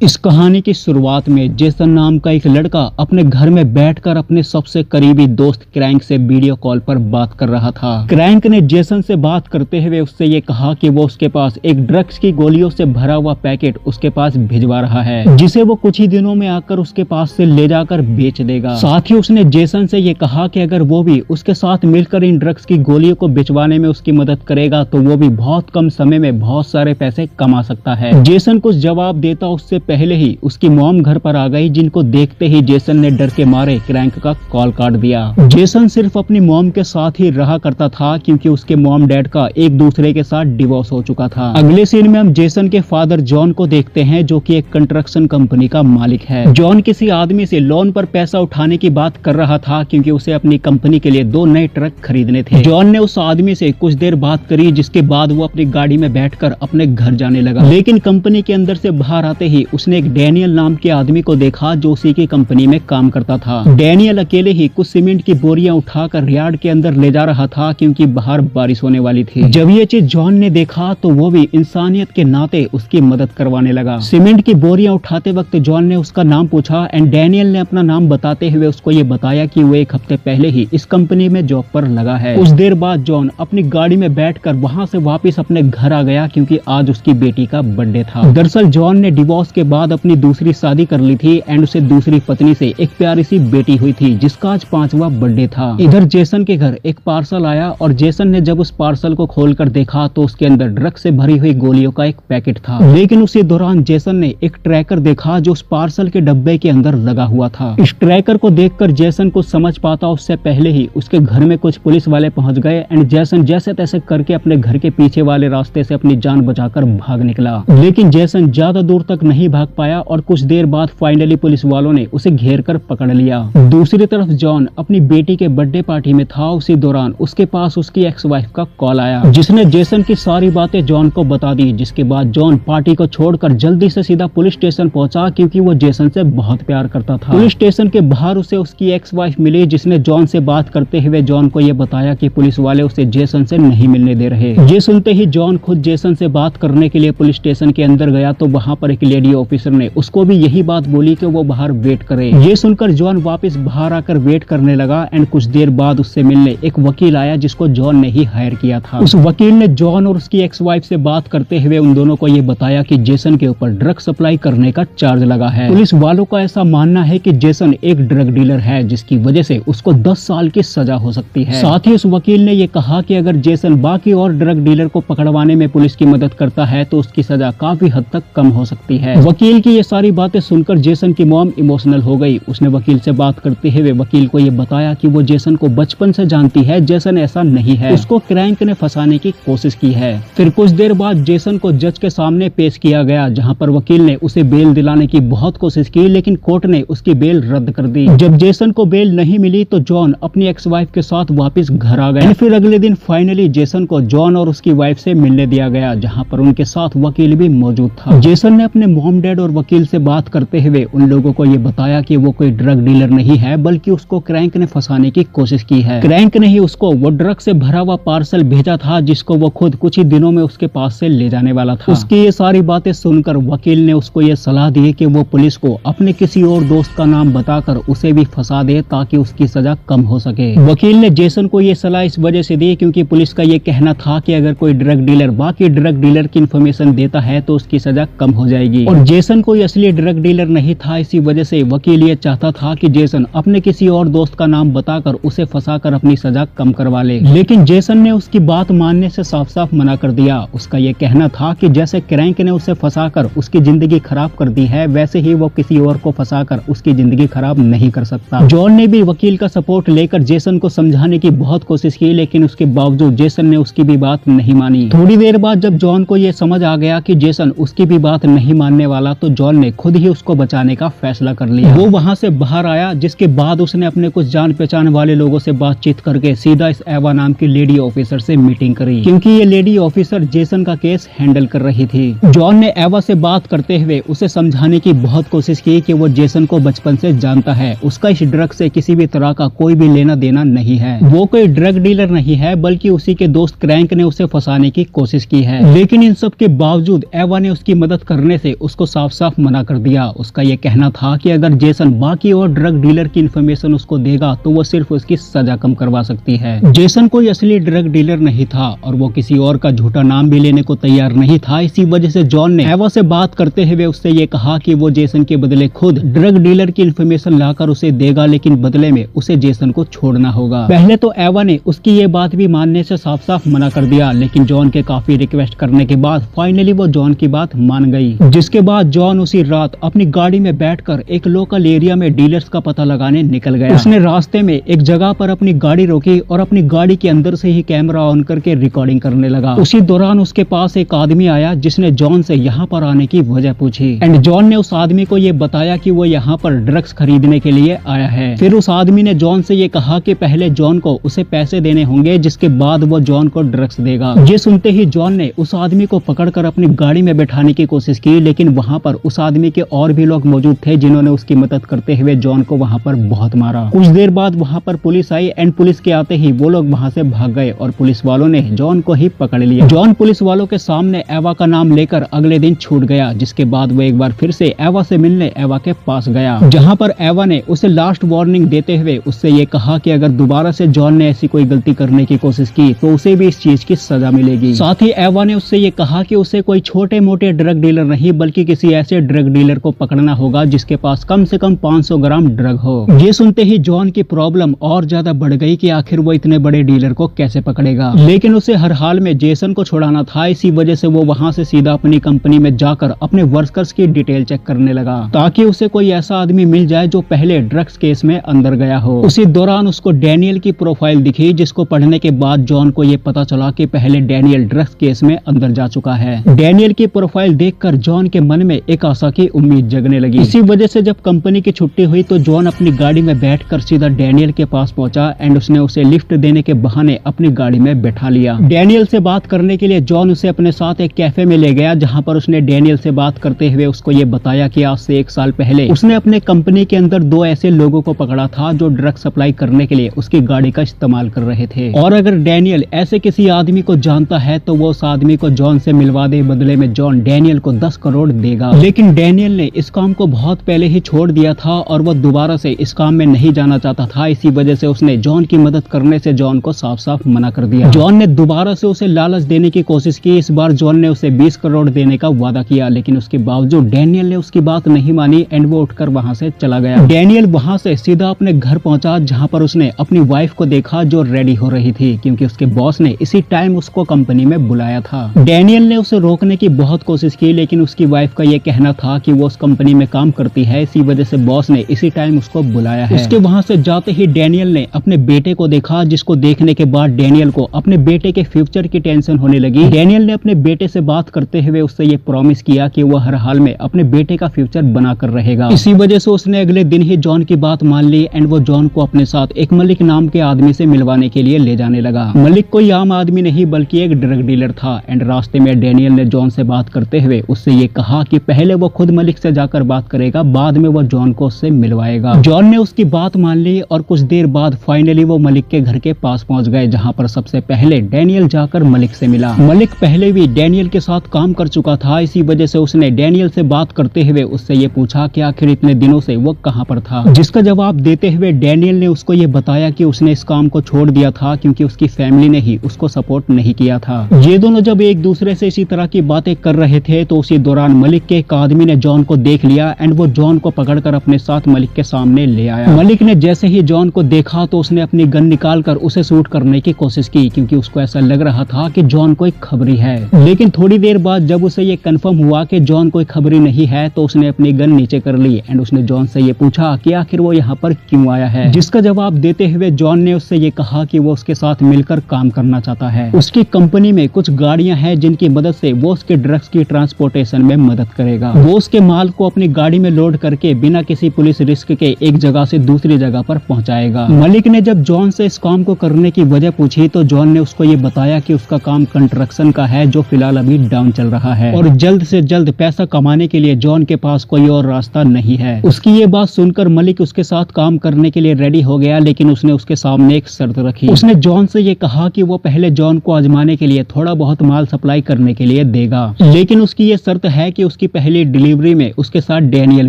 इस कहानी की शुरुआत में जेसन नाम का एक लड़का अपने घर में बैठकर अपने सबसे करीबी दोस्त क्रैंक से वीडियो कॉल पर बात कर रहा था। क्रैंक ने जेसन से बात करते हुए उससे ये कहा कि वो उसके पास एक ड्रग्स की गोलियों से भरा हुआ पैकेट उसके पास भिजवा रहा है, जिसे वो कुछ ही दिनों में आकर उसके पास से ले जाकर बेच देगा। साथ ही उसने जेसन से ये कहा कि अगर वो भी उसके साथ मिलकर इन ड्रग्स की गोलियों को भिजवाने में उसकी मदद करेगा तो वो भी बहुत कम समय में बहुत सारे पैसे कमा सकता है। जेसन कुछ जवाब देता उससे पहले ही उसकी मॉम घर पर आ गई, जिनको देखते ही जेसन ने डर के मारे क्रैंक का कॉल काट दिया। जेसन सिर्फ अपनी मॉम के साथ ही रहा करता था क्योंकि उसके मॉम डैड का एक दूसरे के साथ डिवोर्स हो चुका था। अगले सीन में हम जेसन के फादर जॉन को देखते हैं, जो कि एक कंस्ट्रक्शन कंपनी का मालिक है। जॉन किसी आदमी से लोन पर पैसा उठाने की बात कर रहा था क्योंकि उसे अपनी कंपनी के लिए 2 नए ट्रक खरीदने थे। जॉन ने उस आदमी से कुछ देर बात करी, जिसके बाद वो अपनी गाड़ी में बैठकर अपने घर जाने लगा। लेकिन कंपनी के अंदर से बाहर आते ही उसने एक डैनियल नाम के आदमी को देखा, जो उसी की कंपनी में काम करता था। डैनियल अकेले ही कुछ सीमेंट की बोरियां उठाकर यार्ड के अंदर ले जा रहा था क्योंकि बाहर बारिश होने वाली थी। जब ये चीज जॉन ने देखा तो वो भी इंसानियत के नाते उसकी मदद करवाने लगा। सीमेंट की बोरियां उठाते वक्त जॉन ने उसका नाम पूछा एंड डैनियल ने अपना नाम बताते हुए उसको ये बताया कि वो 1 हफ्ते पहले ही इस कंपनी में जॉब पर लगा है। कुछ देर बाद जॉन अपनी गाड़ी में बैठकर वहां से वापस अपने घर आ गया क्योंकि आज उसकी बेटी का बर्थडे था। दरअसल जॉन ने डिवोर्स के बाद अपनी दूसरी शादी कर ली थी एंड उसे दूसरी पत्नी से एक प्यारी सी बेटी हुई थी, जिसका आज 5वां बर्थडे था। इधर जेसन के घर एक पार्सल आया और जेसन ने जब उस पार्सल को खोलकर देखा तो उसके अंदर ड्रग्स से भरी हुई गोलियों का एक पैकेट था। लेकिन उसी दौरान जेसन ने एक ट्रैकर देखा जो उस पार्सल के डब्बे के अंदर लगा हुआ था। इस ट्रैकर को देखकर जेसन कुछ समझ पाता उससे पहले ही उसके घर में कुछ पुलिस वाले पहुंच गए एंड जेसन जैसे तैसे करके अपने घर के पीछे वाले रास्ते से अपनी जान बचाकर भाग निकला। लेकिन जेसन ज्यादा दूर तक नहीं भाग पाया और कुछ देर बाद फाइनली पुलिस वालों ने उसे घेर कर पकड़ लिया। दूसरी तरफ जॉन अपनी बेटी के बर्थडे पार्टी में था। उसी दौरान उसके पास उसकी एक्स वाइफ का कॉल आया, जिसने जेसन की सारी बातें जॉन को बता दी, जिसके बाद जॉन पार्टी को छोड़कर जल्दी से सीधा पुलिस स्टेशन पहुंचा क्योंकि वो जेसन से बहुत प्यार करता था। पुलिस स्टेशन के बाहर उसे उसकी एक्स वाइफ मिली, जिसने जॉन से बात करते हुए जॉन को ये बताया कि पुलिस वाले उसे जेसन से नहीं मिलने दे रहे। ये सुनते ही जॉन खुद जेसन से बात करने के लिए पुलिस स्टेशन के अंदर गया तो वहाँ पर एक लेडी ऑफिसर ने उसको भी यही बात बोली कि वो बाहर वेट करे। ये सुनकर जॉन वापस बाहर आकर वेट करने लगा एंड कुछ देर बाद उससे मिलने एक वकील आया, जिसको जॉन ने ही हायर किया था। उस वकील ने जॉन और उसकी एक्स वाइफ से बात करते हुए उन दोनों को ये बताया कि जेसन के ऊपर ड्रग सप्लाई करने का चार्ज लगा है। पुलिस वालों का ऐसा मानना है कि जेसन एक ड्रग डीलर है, जिसकी वजह से उसको 10 साल की सजा हो सकती है। साथ ही उस वकील ने ये कहा कि अगर जेसन बाकी और ड्रग डीलर को पकड़वाने में पुलिस की मदद करता है तो उसकी सजा काफी हद तक कम हो सकती है। वकील की ये सारी बातें सुनकर जेसन की मॉम इमोशनल हो गई। उसने वकील से बात करते हुए वकील को ये बताया कि वो जेसन को बचपन से जानती है, जेसन ऐसा नहीं है, उसको क्रैंक ने फंसाने की कोशिश की है। फिर कुछ देर बाद जेसन को जज के सामने पेश किया गया, जहाँ पर वकील ने उसे बेल दिलाने की बहुत कोशिश की, लेकिन कोर्ट ने उसकी बेल रद्द कर दी। जब जेसन को बेल नहीं मिली तो जॉन अपनी एक्स वाइफ के साथ वापस घर आ गए। फिर अगले दिन फाइनली जेसन को जॉन और उसकी वाइफ से मिलने दिया गया, जहाँ पर उनके साथ वकील भी मौजूद था। जेसन ने अपने मॉम डैड और वकील से बात करते हुए उन लोगों को ये बताया कि वो कोई ड्रग डीलर नहीं है, बल्कि उसको क्रैंक ने फंसाने की कोशिश की है। क्रैंक ने ही उसको वो ड्रग से भरा हुआ पार्सल भेजा था, जिसको वो खुद कुछ ही दिनों में उसके पास से ले जाने वाला था। उसकी ये सारी बातें सुनकर वकील ने उसको ये सलाह दी कि वो पुलिस को अपने किसी और दोस्त का नाम बताकर उसे भी फंसा दे ताकि उसकी सजा कम हो सके। वकील ने जेसन को ये सलाह इस वजह से दी क्योंकि पुलिस का ये कहना था कि अगर कोई ड्रग डीलर बाकी ड्रग डीलर की इन्फॉर्मेशन देता है तो उसकी सजा कम हो जाएगी, और जेसन कोई असली ड्रग डीलर नहीं था। इसी वजह से वकील ये चाहता था कि जेसन अपने किसी और दोस्त का नाम बताकर उसे फंसाकर अपनी सजा कम करवा ले। लेकिन जेसन ने उसकी बात मानने से साफ साफ मना कर दिया। उसका ये कहना था कि जैसे क्रैंक ने उसे फंसाकर उसकी जिंदगी खराब कर दी है, वैसे ही वो किसी और को फंसाकर उसकी जिंदगी खराब नहीं कर सकता। जॉन ने भी वकील का सपोर्ट लेकर जेसन को समझाने की बहुत कोशिश की, लेकिन उसके बावजूद जेसन ने उसकी भी बात नहीं मानी। थोड़ी देर बाद जब जॉन को ये समझ आ गया कि जेसन उसकी भी बात नहीं मानने वाला, तो जॉन ने खुद ही उसको बचाने का फैसला कर लिया। वो वहाँ से बाहर आया, जिसके बाद उसने अपने कुछ जान पहचान वाले लोगों से बातचीत करके सीधा इस एवा नाम की लेडी ऑफिसर से मीटिंग करी, क्योंकि ये लेडी ऑफिसर जेसन का केस हैंडल कर रही थी। जॉन ने एवा से बात करते हुए उसे समझाने की बहुत कोशिश की कि वो जेसन को बचपन से जानता है, उसका इस ड्रग से किसी भी तरह का कोई भी लेना देना नहीं है, वो कोई ड्रग डीलर नहीं है, बल्कि उसी के दोस्त क्रैंक ने उसे फंसाने की कोशिश की है। लेकिन इन सब के बावजूद एवा ने उसकी मदद करने से उसको साफ साफ मना कर दिया। उसका ये कहना था कि अगर जेसन बाकी और ड्रग डीलर की इन्फॉर्मेशन उसको देगा तो वो सिर्फ उसकी सजा कम करवा सकती है। जेसन कोई असली ड्रग डीलर नहीं था और वो किसी और का झूठा नाम भी लेने को तैयार नहीं था। इसी वजह से जॉन ने एवा से बात करते हुए उससे ये कहा कि वो जेसन के बदले खुद ड्रग डीलर की इन्फॉर्मेशन लाकर उसे देगा, लेकिन बदले में उसे जेसन को छोड़ना होगा। पहले तो एवा ने उसकी ये बात भी मानने से साफ साफ मना कर दिया, लेकिन जॉन के काफी रिक्वेस्ट करने के बाद फाइनली वो जॉन की बात मान गई। जिसके बाद जॉन उसी रात अपनी गाड़ी में बैठकर एक लोकल एरिया में डीलर्स का पता लगाने निकल गया। उसने रास्ते में एक जगह पर अपनी गाड़ी रोकी और अपनी गाड़ी के अंदर से ही कैमरा ऑन करके रिकॉर्डिंग करने लगा। उसी दौरान उसके पास एक आदमी आया जिसने जॉन से यहाँ पर आने की वजह पूछी एंड जॉन ने उस आदमी को ये बताया कि वो यहाँ पर ड्रग्स खरीदने के लिए आया है। फिर उस आदमी ने जॉन से ये कहा कि पहले जॉन को उसे पैसे देने होंगे, जिसके बाद वो जॉन को ड्रग्स देगा। ये सुनते ही जॉन ने उस आदमी को पकड़कर अपनी गाड़ी में बैठाने की कोशिश की, लेकिन वहाँ पर उस आदमी के और भी लोग मौजूद थे जिन्होंने उसकी मदद करते हुए जॉन को वहाँ पर बहुत मारा। कुछ देर बाद वहाँ पर पुलिस आई एंड पुलिस के आते ही वो लोग वहाँ से भाग गए और पुलिस वालों ने जॉन को ही पकड़ लिया। जॉन पुलिस वालों के सामने एवा का नाम लेकर अगले दिन छूट गया, जिसके बाद वो एक बार फिर से एवा से मिलने एवा के पास गया, जहाँ पर एवा ने उसे लास्ट वार्निंग देते हुए उससे ये कहा कि अगर दोबारा से जॉन ने ऐसी कोई गलती करने की कोशिश की तो उसे भी इस चीज की सजा मिलेगी। साथ ही एवा ने उससे ये कहा कि उसे कोई छोटे मोटे ड्रग डीलर नहीं बल्कि किसी ऐसे ड्रग डीलर को पकड़ना होगा जिसके पास कम से कम 500 ग्राम ड्रग हो। ये सुनते ही जॉन की प्रॉब्लम और ज्यादा बढ़ गई कि आखिर वो इतने बड़े डीलर को कैसे पकड़ेगा, लेकिन उसे हर हाल में जेसन को छुड़ाना था। इसी वजह से वो वहाँ से सीधा अपनी कंपनी में जाकर अपने वर्कर्स की डिटेल चेक करने लगा ताकि उसे कोई ऐसा आदमी मिल जाए जो पहले ड्रग्स केस में अंदर गया हो। उसी दौरान उसको डैनियल की प्रोफाइल दिखी, जिसको पढ़ने के बाद जॉन को ये पता चला कि पहले डैनियल ड्रग्स केस में अंदर जा चुका है। डैनियल की प्रोफाइल देखकर जॉन के मन में एक आशा की उम्मीद जगने लगी। इसी वजह से जब कंपनी की छुट्टी हुई तो जॉन अपनी गाड़ी में बैठकर सीधा डैनियल के पास पहुंचा एंड उसने उसे लिफ्ट देने के बहाने अपनी गाड़ी में बैठा लिया। डैनियल से बात करने के लिए जॉन उसे अपने साथ एक कैफे में ले गया, जहां पर उसने डैनियल से बात करते हुए उसको ये बताया कि आज से 1 साल पहले उसने अपने कंपनी के अंदर 2 ऐसे लोगों को पकड़ा था जो ड्रग सप्लाई करने के लिए उसकी गाड़ी का इस्तेमाल कर रहे थे, और अगर डैनियल ऐसे किसी आदमी को जानता है तो वो उस आदमी को जॉन से मिलवा दे, बदले में जॉन डैनियल को 10 करोड़ देगा। लेकिन डैनियल ने इस काम को बहुत पहले ही छोड़ दिया था और वो दोबारा से इस काम में नहीं जाना चाहता था। इसी वजह से उसने जॉन की मदद करने से जॉन को साफ साफ मना कर दिया। जॉन ने दोबारा से उसे लालच देने की कोशिश की। इस बार जॉन ने उसे 20 करोड़ देने का वादा किया, लेकिन उसके बावजूद डैनियल ने उसकी बात नहीं मानी एंड वो उठकर वहां से चला गया। डैनियल वहां से सीधा अपने घर पहुंचा, जहां पर उसने अपनी वाइफ को देखा जो रेडी हो रही थी, क्योंकि उसके बॉस ने इसी टाइम उसको कंपनी में बुलाया था। डैनियल ने उसे रोकने की बहुत कोशिश की, लेकिन उसकी वाइफ का ये कहना था कि वो उस कंपनी में काम करती है, इसी वजह से बॉस ने इसी टाइम उसको बुलाया है। उसके वहां से जाते ही डैनियल ने अपने बेटे को देखा, जिसको देखने के बाद डैनियल को अपने बेटे के फ्यूचर की टेंशन होने लगी। डैनियल ने अपने बेटे से बात करते हुए उससे ये प्रॉमिस किया कि वो हर हाल में अपने बेटे का फ्यूचर बना कर रहेगा। इसी वजह से उसने अगले दिन ही जॉन की बात मान ली एंड वो जॉन को अपने साथ एक मलिक नाम के आदमी से मिलवाने के लिए ले जाने लगा। मलिक कोई आम आदमी नहीं बल्कि एक ड्रग डीलर था एंड रास्ते में डैनियल ने जॉन से बात करते हुए उससे ये कहा कि पहले वो खुद मलिक से जाकर बात करेगा, बाद में वो जॉन को उससे मिलवाएगा। जॉन ने उसकी बात मान ली और कुछ देर बाद फाइनली वो मलिक के घर के पास पहुंच गए, जहां पर सबसे पहले डैनियल जाकर मलिक से मिला। मलिक पहले भी डैनियल के साथ काम कर चुका था, इसी वजह से उसने डैनियल से बात करते हुए उससे ये पूछा कि आखिर इतने दिनों से वो कहां पर था, जिसका जवाब देते हुए डैनियल ने उसको ये बताया कि उसने इस काम को छोड़ दिया था क्योंकि उसकी फैमिली ने ही उसको सपोर्ट नहीं किया था। ये दोनों जब एक दूसरे से इसी तरह की बातें कर रहे थे तो उसी दौरान मलिक के एक आदमी ने जॉन को देख लिया एंड वो जॉन को पकड़कर अपने साथ मलिक के सामने ले आया। मलिक ने जैसे ही जॉन को देखा तो उसने अपनी गन निकालकर उसे शूट करने की कोशिश की, क्योंकि उसको ऐसा लग रहा था कि जॉन कोई खबरी है। लेकिन थोड़ी देर बाद जब उसे ये कंफर्म हुआ कि जॉन कोई खबरी नहीं है तो उसने अपनी गन नीचे कर ली एंड उसने जॉन से ये पूछा कि आखिर वो यहाँ पर क्यों आया है, जिसका जवाब देते हुए जॉन ने उससे ये कहा कि वो उसके साथ मिलकर काम करना चाहता है। उसकी कंपनी में कुछ गाड़ियां हैं जिनकी मदद से वो उसके ड्रग्स की ट्रांसपोर्टेशन में मदद करेगा। वो उसके माल को अपनी गाड़ी में लोड करके बिना किसी पुलिस रिस्क के एक जगह से दूसरी जगह पर पहुंचाएगा। मलिक ने जब जॉन से इस काम को करने की वजह पूछी तो जॉन ने उसको ये बताया कि उसका काम कंस्ट्रक्शन का है जो फिलहाल अभी डाउन चल रहा है और जल्द से जल्द पैसा कमाने के लिए जॉन के पास कोई और रास्ता नहीं है। उसकी ये बात सुनकर मलिक उसके साथ काम करने के लिए रेडी हो गया, लेकिन उसने उसके सामने एक शर्त रखी। उसने जॉन से ये कहा कि वो पहले जॉन को आजमाने के लिए थोड़ा बहुत माल सप्लाई करने के लिए देगा, लेकिन उसकी ये शर्त है कि उसकी उसकी पहली डिलीवरी में उसके साथ डैनियल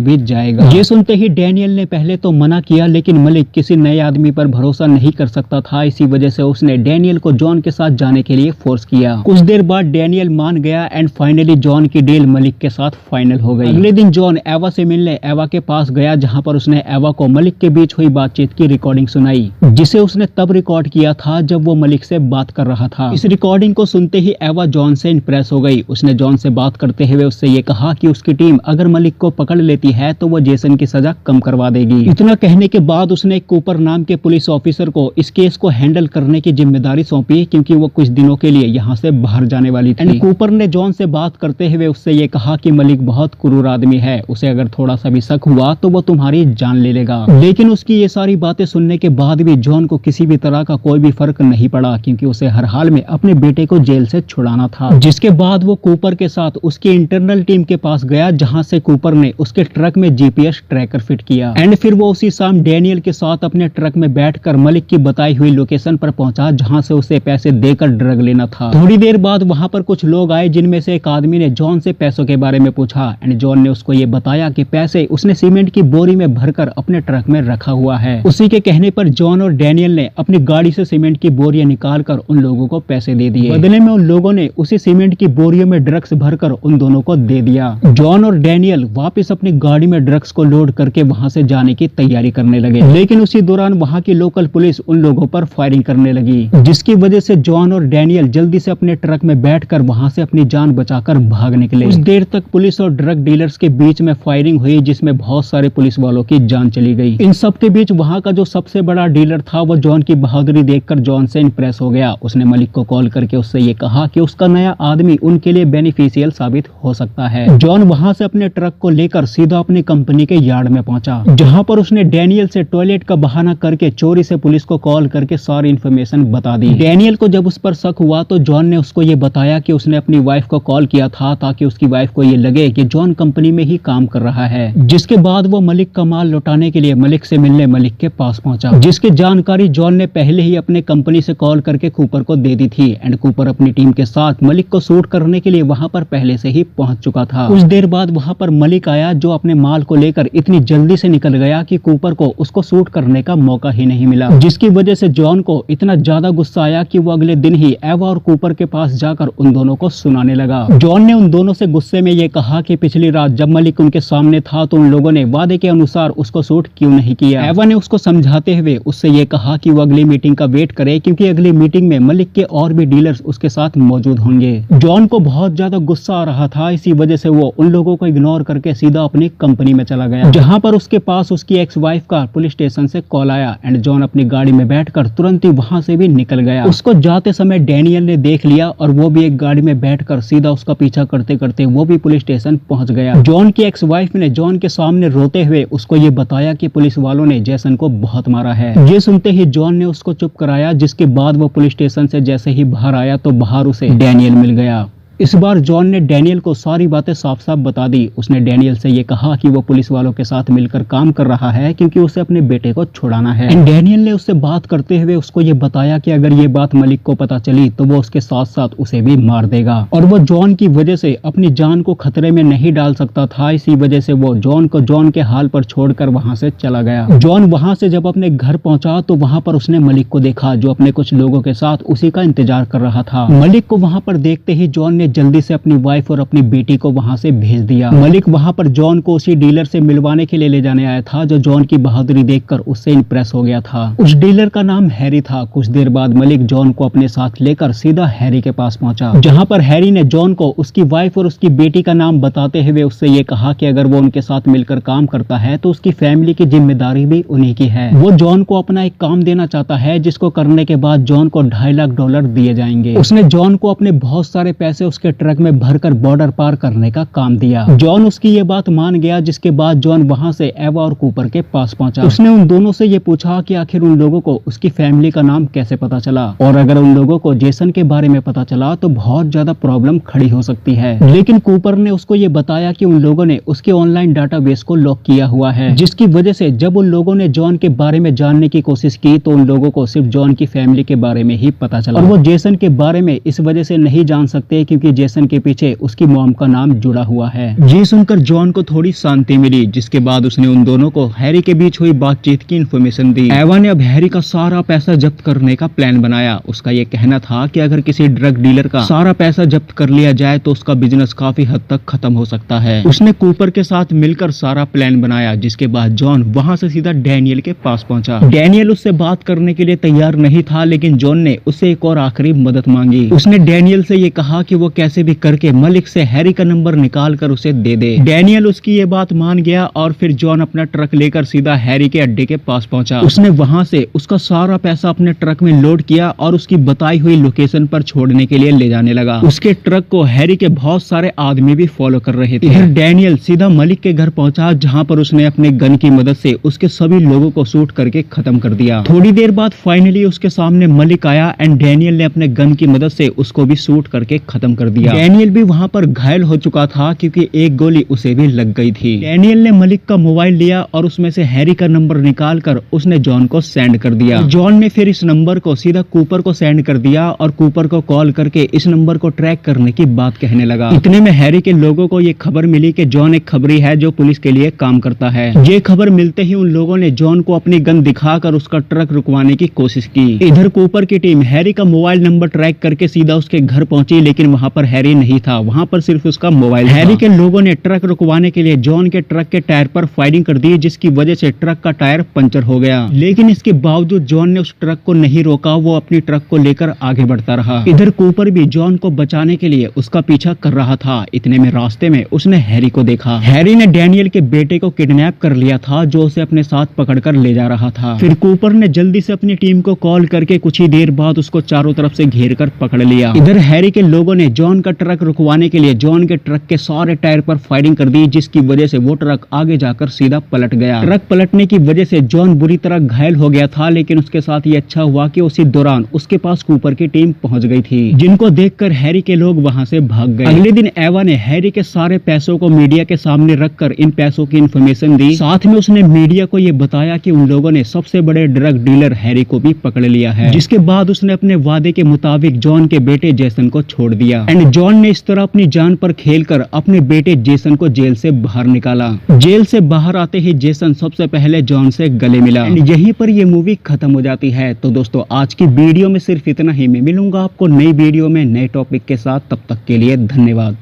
भी जाएगा। ये सुनते ही डैनियल ने पहले तो मना किया, लेकिन मलिक किसी नए आदमी पर भरोसा नहीं कर सकता था। इसी वजह से उसने डैनियल को जॉन के साथ जाने के लिए फोर्स किया। कुछ देर बाद डैनियल मान गया एंड फाइनली जॉन की डील मलिक के साथ फाइनल हो गई। अगले दिन जॉन एवा से मिलने एवा के पास गया, जहाँ पर उसने एवा को मलिक के बीच हुई बातचीत की रिकॉर्डिंग सुनाई, जिसे उसने तब रिकॉर्ड किया था जब वो मलिक से बात कर रहा था। इस रिकॉर्डिंग को सुनते ही एवा जॉन से इंप्रेस हो गई। उसने जॉन से बात करते हुए उससे ये कहा कि उसकी टीम अगर मलिक को पकड़ लेती है तो वो जेसन की सजा कम करवा देगी। इतना कहने के बाद उसने कूपर नाम के पुलिस ऑफिसर को इस केस को हैंडल करने की जिम्मेदारी सौंपी, क्योंकि वो कुछ दिनों के लिए यहाँ से बाहर जाने वाली थी। कूपर ने जॉन से बात करते हुए उससे ये कहा कि मलिक बहुत क्रूर आदमी है, उसे अगर थोड़ा सा भी शक हुआ तो वो तुम्हारी जान ले लेगा। लेकिन उसकी ये सारी बातें सुनने के बाद भी जॉन को किसी भी तरह का कोई भी फर्क नहीं पड़ा, क्योंकि उसे हर हाल में अपने बेटे को जेल से छुड़ाना था। जिसके बाद वो कूपर के साथ उसकी इंटरनल टीम के पास गया, जहां से कूपर ने उसके ट्रक में जीपीएस ट्रैकर फिट किया एंड फिर वो उसी शाम डैनियल के साथ अपने ट्रक में बैठकर मलिक की बताई हुई लोकेशन पर पहुंचा, जहां से उसे पैसे देकर ड्रग लेना था। थोड़ी देर बाद वहां पर कुछ लोग आए, जिनमें से एक आदमी ने जॉन से पैसों के बारे में पूछा एंड जॉन ने उसको ये बताया कि पैसे उसने सीमेंट की बोरी में भरकर अपने ट्रक में रखा हुआ है। उसी के कहने पर जॉन और डैनियल ने अपनी गाड़ी से सीमेंट की बोरियां निकालकर उन लोगों को पैसे दे दिए। बदले में उन लोगों ने उसी सीमेंट की बोरियों में ड्रग्स भरकर उन दोनों को दे दिया। जॉन और डैनियल वापस अपनी गाड़ी में ड्रग्स को लोड करके वहां से जाने की तैयारी करने लगे, लेकिन उसी दौरान वहां की लोकल पुलिस उन लोगों पर फायरिंग करने लगी, जिसकी वजह से जॉन और डैनियल जल्दी से अपने ट्रक में बैठकर वहां से अपनी जान बचाकर भाग निकले। कुछ देर तक पुलिस और ड्रग डीलर्स के बीच में फायरिंग हुई, जिसमें बहुत सारे पुलिस वालों की जान चली गई। इन सब के बीच वहां का जो सबसे बड़ा डीलर था वो जॉन की बहादुरी देखकर जॉन से इंप्रेस हो गया। उसने मलिक को कॉल करके उससे ये कहा कि उसका नया आदमी उनके लिए बेनिफिशियल साबित हो सकता है। जॉन वहां से अपने ट्रक को लेकर सीधा अपनी कंपनी के यार्ड में पहुंचा, जहां पर उसने डैनियल से टॉयलेट का बहाना करके चोरी से पुलिस को कॉल करके सारी इन्फॉर्मेशन बता दी। डैनियल को जब उस पर शक हुआ तो जॉन ने उसको ये बताया कि उसने अपनी वाइफ को कॉल किया था ताकि उसकी वाइफ को ये लगे कि जॉन कंपनी में ही काम कर रहा है। जिसके बाद वो मलिक का माल लौटाने के लिए मलिक से मिलने मलिक के पास पहुंचा, जिसकी जानकारी जॉन ने पहले ही अपने कंपनी से कॉल करके कूपर को दे दी थी एंड कूपर अपनी टीम के साथ मलिक को शूट करने के लिए वहां पर पहले से ही पहुंच चुका था। कुछ देर बाद वहां पर मलिक आया, जो अपने माल को लेकर इतनी जल्दी से निकल गया कि कूपर को उसको शूट करने का मौका ही नहीं मिला, जिसकी वजह से जॉन को इतना ज्यादा गुस्सा आया कि वो अगले दिन ही एवा और कूपर के पास जाकर उन दोनों को सुनाने लगा। जॉन ने उन दोनों से गुस्से में ये कहा कि पिछली रात जब मलिक उनके सामने था तो उन लोगों ने वादे के अनुसार उसको शूट क्यों नहीं किया। एवा ने उसको समझाते हुए उससे ये कहा कि वो अगली मीटिंग का वेट करे, क्योंकि अगली मीटिंग में मलिक के और भी डीलर्स उसके साथ मौजूद होंगे। जॉन को बहुत ज्यादा गुस्सा आ रहा था, इसी वजह से वो उन लोगों को इग्नोर करके सीधा अपनी कंपनी में चला गया, जहां पर उसके पास उसकी एक्स वाइफ का पुलिस स्टेशन से कॉल आया एंड जॉन अपनी गाड़ी में बैठकर तुरंत ही वहां से भी निकल गया। उसको जाते समय डैनियल ने देख लिया और वो भी एक गाड़ी में बैठकर सीधा उसका पीछा करते करते वो भी पुलिस स्टेशन पहुंच गया। जॉन की एक्स वाइफ ने जॉन के सामने रोते हुए उसको ये बताया कि पुलिस वालों ने जेसन को बहुत मारा है। ये सुनते ही जॉन ने उसको चुप कराया, जिसके बाद वो पुलिस स्टेशन से जैसे ही बाहर आया तो बाहर उसे डैनियल मिल गया। इस बार जॉन ने डैनियल को सारी बातें साफ साफ बता दी। उसने डैनियल से ये कहा कि वो पुलिस वालों के साथ मिलकर काम कर रहा है, क्योंकि उसे अपने बेटे को छुड़ाना है। एंड डैनियल ने उससे बात करते हुए उसको ये बताया कि अगर ये बात मलिक को पता चली तो वो उसके साथ साथ उसे भी मार देगा और वो जॉन की वजह से अपनी जान को खतरे में नहीं डाल सकता था। इसी वजह से वो जॉन को जॉन के हाल पर छोड़कर वहां से चला गया। जॉन वहां से जब अपने घर पहुंचा तो वहां पर उसने मलिक को देखा, जो अपने कुछ लोगों के साथ उसी का इंतजार कर रहा था। मलिक को वहां पर देखते ही जॉन ने जल्दी से अपनी वाइफ और अपनी बेटी को वहां से भेज दिया। मलिक वहां पर जॉन को उसी डीलर से मिलवाने के लिए ले जाने आया था, जो जॉन की बहादुरी देखकर उससे इंप्रेस हो गया था। उस डीलर का नाम हैरी था। कुछ देर बाद मलिक जॉन को अपने साथ लेकर सीधा हैरी के पास पहुंचा, जहां पर हैरी ने जॉन को उसकी वाइफ और उसकी बेटी का नाम बताते हुए उससे ये कहा कि अगर वो उनके साथ मिलकर काम करता है तो उसकी फैमिली की जिम्मेदारी भी उन्हीं की है। वो जॉन को अपना एक काम देना चाहता है, जिसको करने के बाद जॉन को $2.5 लाख दिए जाएंगे। उसने जॉन को अपने बहुत सारे पैसे उसके ट्रक में भरकर बॉर्डर पार करने का काम दिया। जॉन उसकी ये बात मान गया, जिसके बाद जॉन वहां से एवा और कूपर के पास पहुंचा। उसने उन दोनों से ये पूछा कि आखिर उन लोगों को उसकी फैमिली का नाम कैसे पता चला, और अगर उन लोगों को जेसन के बारे में पता चला तो बहुत ज्यादा प्रॉब्लम खड़ी हो सकती है। लेकिन कूपर ने उसको ये बताया कि उन लोगों ने उसके ऑनलाइन डाटाबेस को लॉक किया हुआ है, जिसकी वजह से जब उन लोगों ने जॉन के बारे में जानने की कोशिश की तो उन लोगों को सिर्फ जॉन की फैमिली के बारे में ही पता चला, और वो जेसन के बारे में इस वजह से नहीं जान सकते क्योंकि क्योंकि जेसन के पीछे उसकी मॉम का नाम जुड़ा हुआ है। ये सुनकर जॉन को थोड़ी शांति मिली, जिसके बाद उसने उन दोनों को हैरी के बीच हुई बातचीत की इन्फॉर्मेशन दी। एवा ने अब हैरी का सारा पैसा जब्त करने का प्लान बनाया। उसका ये कहना था कि अगर किसी ड्रग डीलर का सारा पैसा जब्त कर लिया जाए तो उसका बिजनेस काफी हद तक खत्म हो सकता है। उसने कूपर के साथ मिलकर सारा प्लान बनाया, जिसके बाद जॉन वहाँ से सीधा डैनियल के पास पहुंचा। डैनियल उससे बात करने के लिए तैयार नहीं था, लेकिन जॉन ने उससे एक और आखिरी मदद मांगी। उसने डैनियल से ये कहा कि वो कैसे भी करके मलिक से हैरी का नंबर निकाल कर उसे दे दे। डैनियल उसकी ये बात मान गया और फिर जॉन अपना ट्रक लेकर सीधा हैरी के अड्डे के पास पहुंचा। उसने वहां से उसका सारा पैसा अपने ट्रक में लोड किया और उसकी बताई हुई लोकेशन पर छोड़ने के लिए ले जाने लगा। उसके ट्रक को हैरी के बहुत सारे आदमी भी फॉलो कर रहे थे। फिर डैनियल सीधा मलिक के घर पहुंचा, जहां पर उसने अपने गन की मदद से उसके सभी लोगों को शूट करके खत्म कर दिया। थोड़ी देर बाद फाइनली उसके सामने मलिक आया एंड डैनियल ने अपने गन की मदद से उसको भी शूट करके खत्म कर दिया। डैनियल भी वहाँ पर घायल हो चुका था क्योंकि एक गोली उसे भी लग गई थी। डैनियल ने मलिक का मोबाइल लिया और उसमें से हैरी का नंबर निकाल कर उसने जॉन को सेंड कर दिया। जॉन ने फिर इस नंबर को सीधा कूपर को सेंड कर दिया और कूपर को कॉल करके इस नंबर को ट्रैक करने की बात कहने लगा। इतने में हैरी के लोगों को ये खबर मिली कि जॉन एक खबरी है जो पुलिस के लिए काम करता है। ये खबर मिलते ही उन लोगों ने जॉन को अपनी गन दिखाकर उसका ट्रक रुकवाने की कोशिश की। इधर कूपर की टीम हैरी का मोबाइल नंबर ट्रैक करके सीधा उसके घर पहुंची, लेकिन वहाँ पर हैरी नहीं था, वहाँ पर सिर्फ उसका मोबाइल। हैरी के लोगों ने ट्रक रुकवाने के लिए जॉन के ट्रक के टायर पर फायरिंग कर दी, जिसकी वजह से ट्रक का टायर पंचर हो गया। लेकिन इसके बावजूद जॉन ने उस ट्रक को नहीं रोका, वो अपनी ट्रक को लेकर आगे बढ़ता रहा। इधर कूपर भी जॉन को बचाने के लिए उसका पीछा कर रहा था। इतने में रास्ते में उसने हैरी को देखा। हैरी ने डैनियल के बेटे को किडनैप कर लिया था, जो उसे अपने साथ पकड़कर ले जा रहा था। फिर कूपर ने जल्दी से अपनी टीम को कॉल करके कुछ ही देर बाद उसको चारों तरफ से घेर कर पकड़ लिया। इधर हैरी के लोगों ने जॉन का ट्रक रुकवाने के लिए जॉन के ट्रक के सारे टायर पर फायरिंग कर दी, जिसकी वजह से वो ट्रक आगे जाकर सीधा पलट गया। ट्रक पलटने की वजह से जॉन बुरी तरह घायल हो गया था, लेकिन उसके साथ ये अच्छा हुआ कि उसी दौरान उसके पास कूपर की टीम पहुंच गई थी, जिनको देखकर हैरी के लोग वहां से भाग गए। अगले दिन एवा ने हैरी के सारे पैसों को मीडिया के सामने रखकर इन पैसों की इन्फॉर्मेशन दी। साथ में उसने मीडिया को ये बताया कि उन लोगों ने सबसे बड़े ड्रग डीलर हैरी को भी पकड़ लिया है, जिसके बाद उसने अपने वादे के मुताबिक जॉन के बेटे जेसन को छोड़ दिया। एंड जॉन ने इस तरह अपनी जान पर खेलकर अपने बेटे जेसन को जेल से बाहर निकाला। जेल से बाहर आते ही जेसन सबसे पहले जॉन से गले मिला। एंड यहीं पर ये मूवी खत्म हो जाती है। तो दोस्तों आज की वीडियो में सिर्फ इतना ही। मैं मिलूंगा आपको नई वीडियो में नए टॉपिक के साथ। तब तक के लिए धन्यवाद।